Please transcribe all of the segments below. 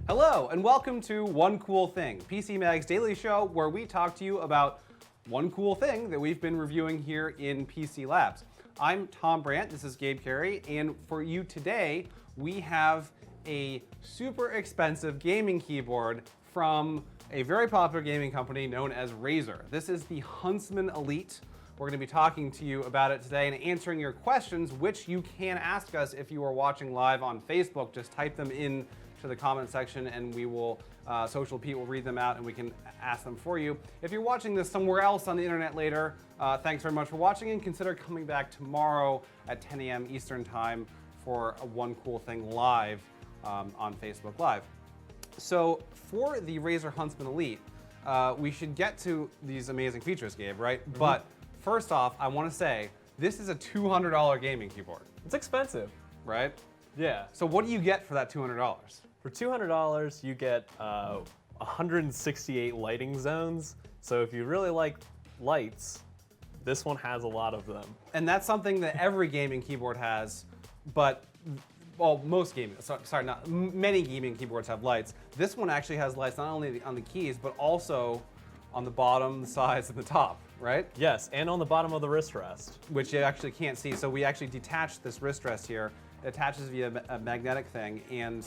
Hello, and welcome to One Cool Thing, PC Mag's daily show where we talk to you about one cool thing that we've been reviewing here in PC Labs. I'm Tom Brandt, this is Gabe Carey, and for you today, we have a super expensive gaming keyboard from a very popular gaming company known as Razer. This is the Huntsman Elite. We're going to be talking to you about it today and answering your questions, which you can ask us if you are watching live on Facebook. Just type them in to the comment section and we will, Social Pete will read them out and we can ask them for you. If you're watching this somewhere else on the internet later, thanks very much for watching and consider coming back tomorrow at 10 a.m. Eastern Time for a One Cool Thing live on Facebook Live. So for the Razer Huntsman Elite, we should get to these amazing features, Gabe, right? Mm-hmm. But first off, I want to say, this is a $200 gaming keyboard. It's expensive. Right? Yeah. So what do you get for that $200? For $200, you get 168 lighting zones. So if you really like lights, this one has a lot of them. And that's something that every gaming keyboard has, but, well, most gaming, sorry, not many gaming keyboards have lights. This one actually has lights not only on the keys, but also on the bottom, the sides, and the top, right? Yes, and on the bottom of the wrist rest. Which you actually can't see. So we actually detached this wrist rest here. It attaches via a magnetic thing, and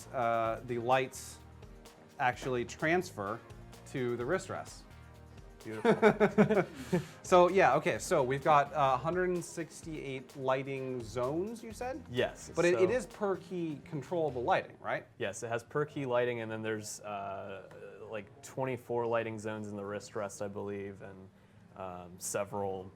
the lights actually transfer to the wrist rest. Beautiful. So yeah, okay, so we've got 168 lighting zones, you said? Yes. But it is per key controllable lighting, right? Yes, it has per key lighting, and then there's like 24 lighting zones in the wrist rest, I believe, and several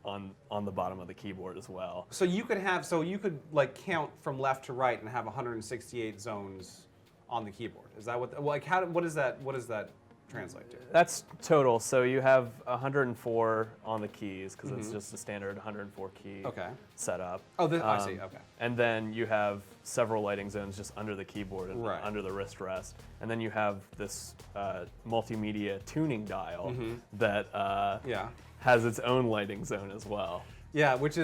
on the bottom of the keyboard as well. So you could like count from left to right and have 168 zones on the keyboard. Is that what what does that translate to? That's total. So you have 104 on the keys because it's just a standard 104 key setup. Oh, I see. Okay. And then you have several lighting zones just under the keyboard and under the wrist rest. And then you have this multimedia tuning dial that has its own lighting zone as well. Yeah, which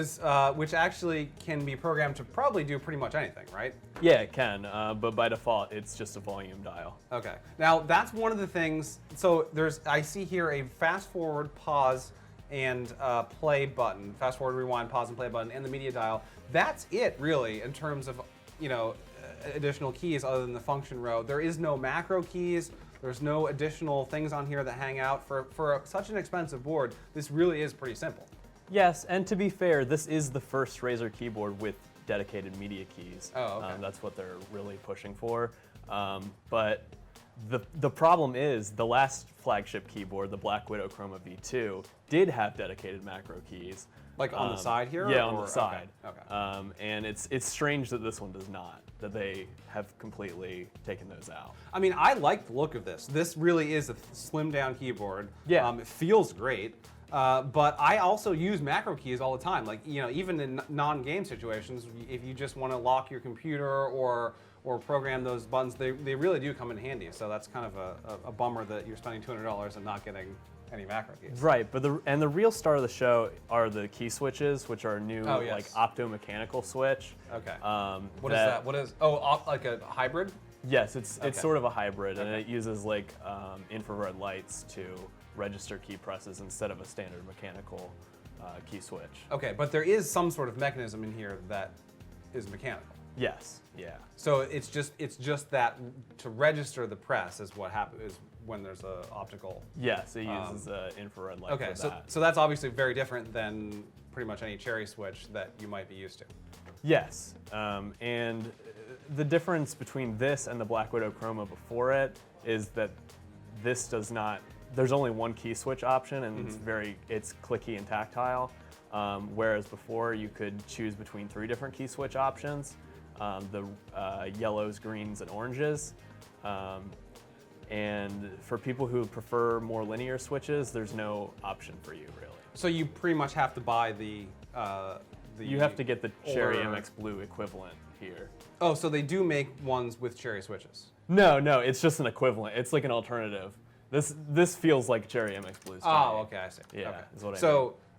actually can be programmed to probably do pretty much anything, right? Yeah, it can, but by default, it's just a volume dial. Okay. Now that's one of the things. So I see here a fast forward, pause, and play button. Fast forward, rewind, pause, and play button, and the media dial. That's it, really, in terms of additional keys other than the function row. There is no macro keys. There's no additional things on here that hang out. For such an expensive board, this really is pretty simple. Yes, and to be fair, this is the first Razer keyboard with dedicated media keys. Oh, okay. That's what they're really pushing for. But the problem is the last flagship keyboard, the Blackwidow Chroma V2, did have dedicated macro keys. Like on the side here? Yeah, on the side. Okay. And it's strange that this one does not, that they have completely taken those out. I mean, I like the look of this. This really is a slimmed down keyboard. Yeah. It feels great. But I also use macro keys all the time. Like, even in non-game situations, if you just want to lock your computer or program those buttons, they really do come in handy. So that's kind of a bummer that you're spending $200 and not getting any macro keys. Right, but the real star of the show are the key switches, which are a new like optomechanical switch. Okay. What is that? What is? Oh, like a hybrid? Yes, it's sort of a hybrid, and it uses like infrared lights to register key presses instead of a standard mechanical key switch. Okay, but there is some sort of mechanism in here that is mechanical. Yes. Yeah. So it's just that to register the press is what happens when there's a optical. Yes, it uses infrared light. Okay, for that. so that's obviously very different than pretty much any cherry switch that you might be used to. Yes, and the difference between this and the Blackwidow Chroma before it is that this does not. There's only one key switch option, and it's clicky and tactile. Whereas before you could choose between 3 different key switch options, the yellows, greens, and oranges. And for people who prefer more linear switches, there's no option for you really. So you pretty much have to buy the you have to get the Cherry MX Blue equivalent here. Oh, so they do make ones with cherry switches? No, it's just an equivalent. It's like an alternative. This feels like Cherry MX Blues. Oh, okay, I see. Yeah, okay. is what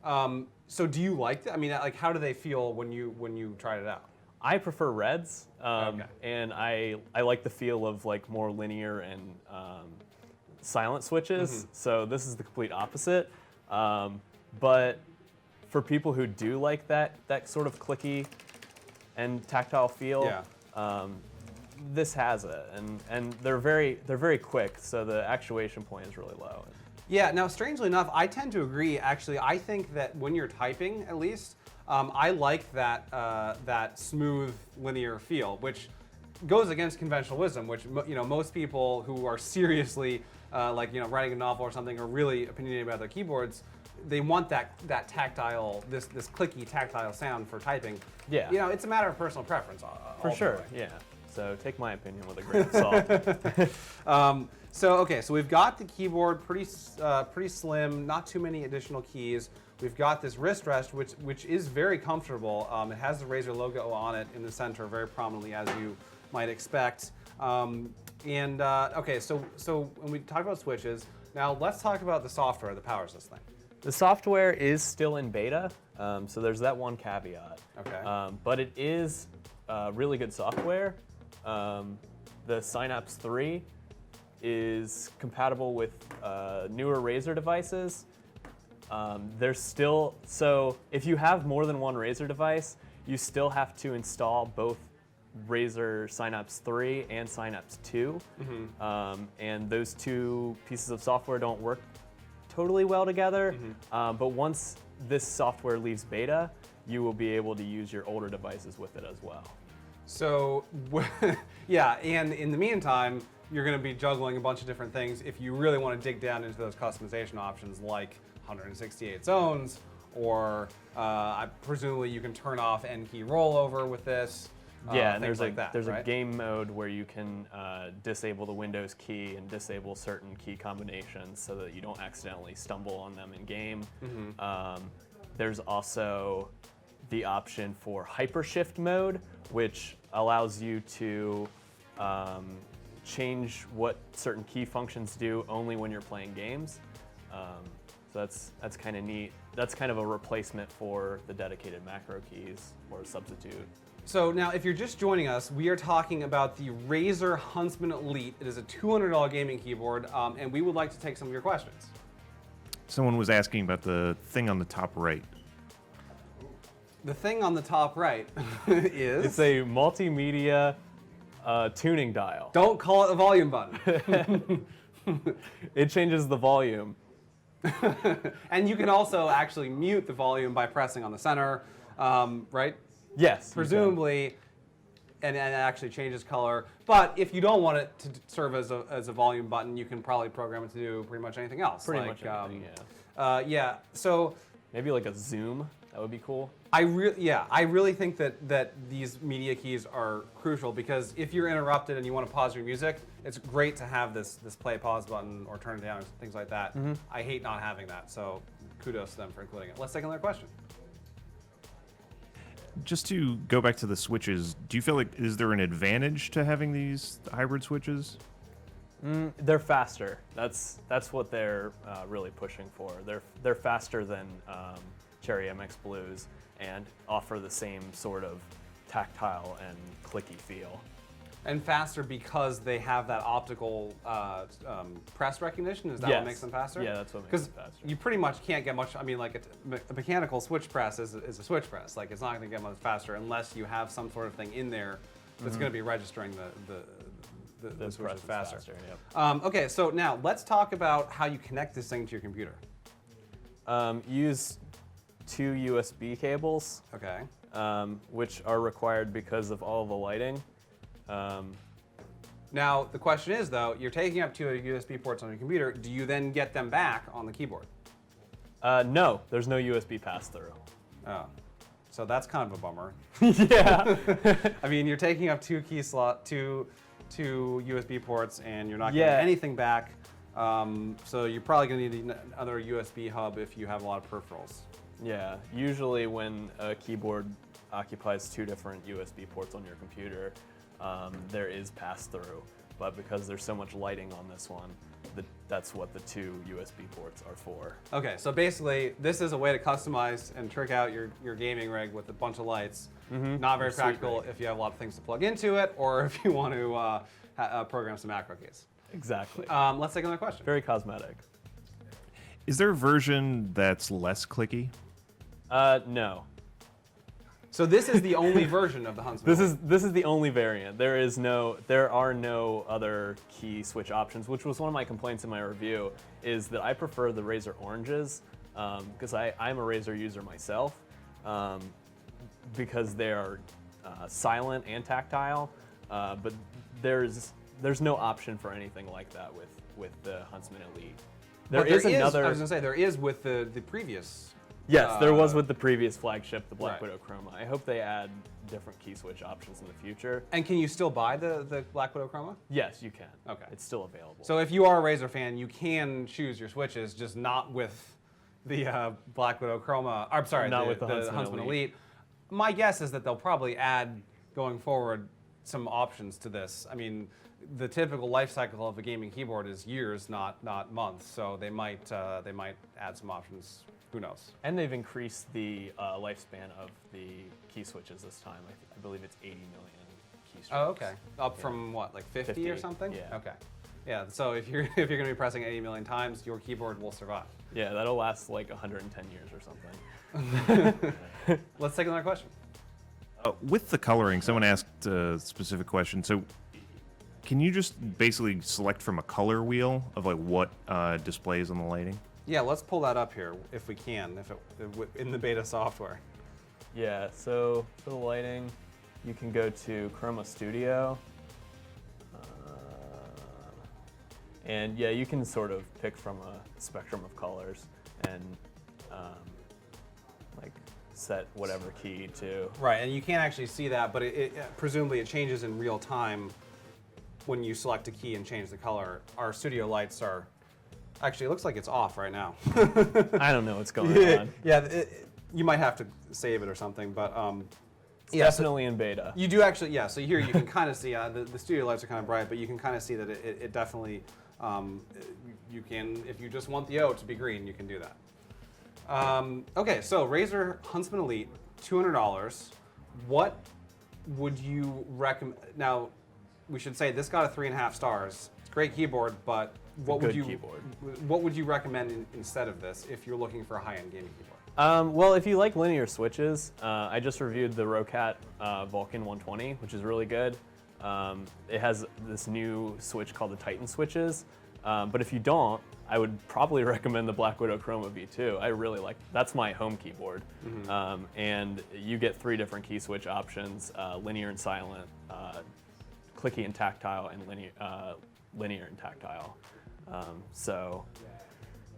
I mean. So do you like that? I mean, like, how do they feel when you tried it out? I prefer reds, Okay. and I like the feel of like more linear and silent switches. So this is the complete opposite. But for people who do like that sort of clicky and tactile feel, this has it, and they're very quick. So the actuation point is really low. Yeah, now strangely enough, I tend to agree. Actually, I think that when you're typing, at least, I like that smooth linear feel, which goes against conventional wisdom, which most people who are seriously writing a novel or something or really opinionated about their keyboards, they want that tactile, this clicky tactile sound for typing. Yeah. It's a matter of personal preference. For sure, yeah. So take my opinion with a grain of salt. So we've got the keyboard pretty slim, not too many additional keys. We've got this wrist rest, which is very comfortable. It has the Razer logo on it in the center very prominently, as you might expect. Okay, so when we talk about switches, now let's talk about the software that powers this thing. The software is still in beta, so there's that one caveat. Okay. But it is really good software. The Synapse 3 is compatible with newer Razer devices. There's still, so if you have more than one Razer device, you still have to install both Razer Synapse 3 and Synapse 2. And those two pieces of software don't work totally well together. But once this software leaves beta, you will be able to use your older devices with it as well. So, yeah, and in the meantime, you're going to be juggling a bunch of different things if you really want to dig down into those customization options like 168 zones, or presumably you can turn off N-key rollover with this. Yeah, and things there's like a game mode where you can disable the Windows key and disable certain key combinations so that you don't accidentally stumble on them in game. There's also the option for hypershift mode, which allows you to change what certain key functions do only when you're playing games. So that's kind of neat. That's kind of a replacement for the dedicated macro keys, or a substitute. So now, if you're just joining us, we are talking about the Razer Huntsman Elite. It is a $200 gaming keyboard, and we would like to take some of your questions. Someone was asking about the thing on the top right. The thing on the top right is... It's a multimedia tuning dial. Don't call it a volume button. It changes the volume. And you can also actually mute the volume by pressing on the center, right? Yes. Presumably, and it actually changes color. But if you don't want it to serve as a volume button, you can probably program it to do pretty much anything else. Pretty much anything, yeah. So maybe like a zoom. That would be cool. I really think that these media keys are crucial, because if you're interrupted and you want to pause your music, it's great to have this play pause button or turn it down or things like that. I hate not having that, so kudos to them for including it. Let's take another question. Just to go back to the switches, do you feel like, is there an advantage to having these hybrid switches? They're faster. That's what they're really pushing for. They're faster than Cherry MX Blues and offer the same sort of tactile and clicky feel. And faster because they have that optical press recognition? Is that what makes them faster? Yeah, that's what makes them faster. Because you pretty much can't get much, I mean, like a mechanical switch press is a switch press. Like, it's not going to get much faster unless you have some sort of thing in there that's going to be registering the switches faster. Okay, so now let's talk about how you connect this thing to your computer. Use 2 USB cables, Okay. which are required because of all the lighting. Now, the question is, though, you're taking up 2 USB ports on your computer. Do you then get them back on the keyboard? No, there's no USB pass-through. Oh, so that's kind of a bummer. Yeah. I mean, you're taking up 2 USB ports, and you're not getting anything back. So you're probably going to need another USB hub if you have a lot of peripherals. Yeah, usually when a keyboard occupies 2 different USB ports on your computer, there is pass-through. But because there's so much lighting on this one, that's what the 2 USB ports are for. Okay, so basically, this is a way to customize and trick out your gaming rig with a bunch of lights. Not very practical if you have a lot of things to plug into it, or if you want to program some macro keys. Exactly. Let's take another question. Very cosmetic. Is there a version that's less clicky? No. So this is the only version of the Huntsman. This is the only variant. There are no other key switch options, which was one of my complaints in my review, is that I prefer the Razer oranges, because I'm a Razer user myself, because they are silent and tactile, but there's no option for anything like that with the Huntsman Elite. I was going to say, there is with the previous. Yes, there was with the previous flagship, the Blackwidow Right. Chroma. I hope they add different key switch options in the future. And can you still buy the Blackwidow Chroma? Yes, you can. Okay. It's still available. So if you are a Razer fan, you can choose your switches, just not with the Blackwidow Chroma. I'm sorry, Not with the Huntsman Elite. Elite. My guess is that they'll probably add, going forward, some options to this. I mean, the typical life cycle of a gaming keyboard is years, not months. So they might add some options. Who knows? And they've increased the lifespan of the key switches this time. I believe it's 80 million key strokes. Oh, okay. Up from what, like 50 or 50, something? yeah. Okay. Yeah. So if you're going to be pressing 80 million times, your keyboard will survive. Yeah, that'll last like 110 years or something. Let's take another question. With the coloring, someone asked a specific question. So, can you just basically select from a color wheel of like what displays on the lighting? Yeah, let's pull that up here if we can, in the beta software. Yeah, so for the lighting, you can go to Chroma Studio. And yeah, you can sort of pick from a spectrum of colors and like set whatever key to. Right, and you can't actually see that, but presumably it changes in real time when you select a key and change the color. Our studio lights are, actually it looks like it's off right now. I don't know what's going on. Yeah, you might have to save it or something, but It's definitely in beta. you do actually, yeah, so here you can kind of see, the studio lights are kind of bright, but you can kind of see that it definitely, you can, if you just want the O to be green, you can do that. Okay, so Razer Huntsman Elite, $200. What would you recommend? Now, we should say this got a 3.5 stars. It's a great keyboard, but what would you recommend instead of this if you're looking for a high-end gaming keyboard? Well, if you like linear switches, I just reviewed the Rocat Vulcan 120, which is really good. It has this new switch called the Titan switches. But if you don't, I would probably recommend the Blackwidow Chroma V2. I really like, that's my home keyboard. And you get 3 different key switch options, linear and silent, clicky and tactile, and linear and tactile. So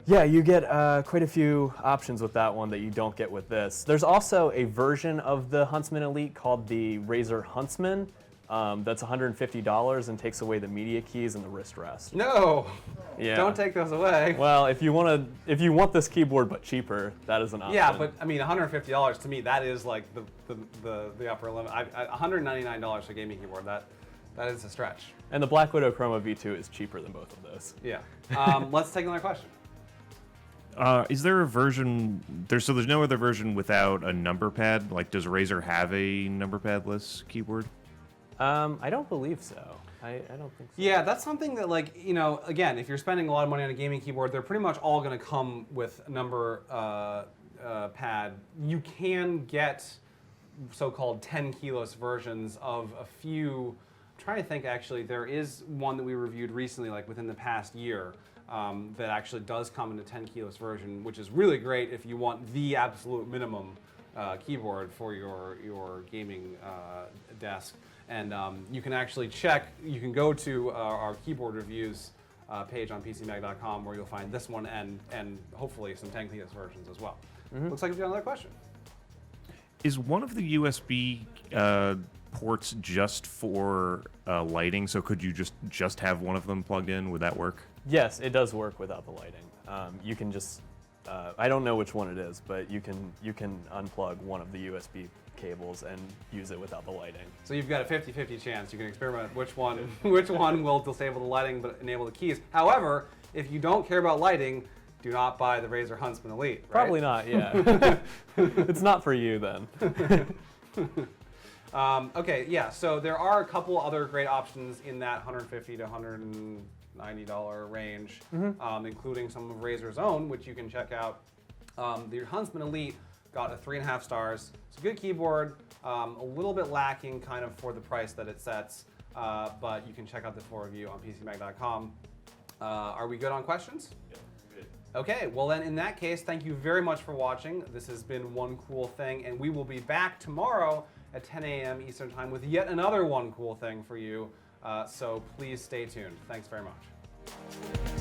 yeah, you get quite a few options with that one that you don't get with this. There's also a version of the Huntsman Elite called the Razer Huntsman. That's $150 and takes away the media keys and the wrist rest. No, Yeah. don't take those away. Well, if you want this keyboard but cheaper, that is an option. Yeah, but I mean, $150 to me, that is like the upper limit. $199 for a gaming keyboard, that is a stretch. And the Blackwidow Chroma V2 is cheaper than both of those. Yeah. Let's take another question. Is there a version? There's no other version without a number pad. Like, does Razer have a number padless keyboard? I don't believe so. I don't think so. Yeah, that's something that, like, you know, again, if you're spending a lot of money on a gaming keyboard, they're pretty much all going to come with a number pad. You can get so-called 10 keyless versions of a few. I'm trying to think, actually, there is one that we reviewed recently, like within the past year, that actually does come in a 10 keyless version, which is really great if you want the absolute minimum keyboard for your gaming desk. And you can actually check, you can go to our keyboard reviews page on PCMag.com where you'll find this one and hopefully some 10 keyless versions as well. Looks like we've got another question. Is one of the USB ports just for lighting? So could you just have one of them plugged in? Would that work? Yes, it does work without the lighting. You can just, I don't know which one it is, but you can unplug one of the USB cables and use it without the lighting. So you've got a 50-50 chance. You can experiment which one will disable the lighting but enable the keys. However, if you don't care about lighting, do not buy the Razer Huntsman Elite. Right? Probably not, yeah. It's not for you then. Okay, yeah, so there are a couple other great options in that $150 to $190 range, including some of Razer's own, which you can check out. The Huntsman Elite got a 3.5 stars. It's a good keyboard, a little bit lacking kind of for the price that it sets, but you can check out the full review on PCMag.com. Are we good on questions? Yeah, good. Okay, well then in that case, thank you very much for watching. This has been One Cool Thing, and we will be back tomorrow at 10 a.m. Eastern Time with yet another One Cool Thing for you. So please stay tuned. Thanks very much.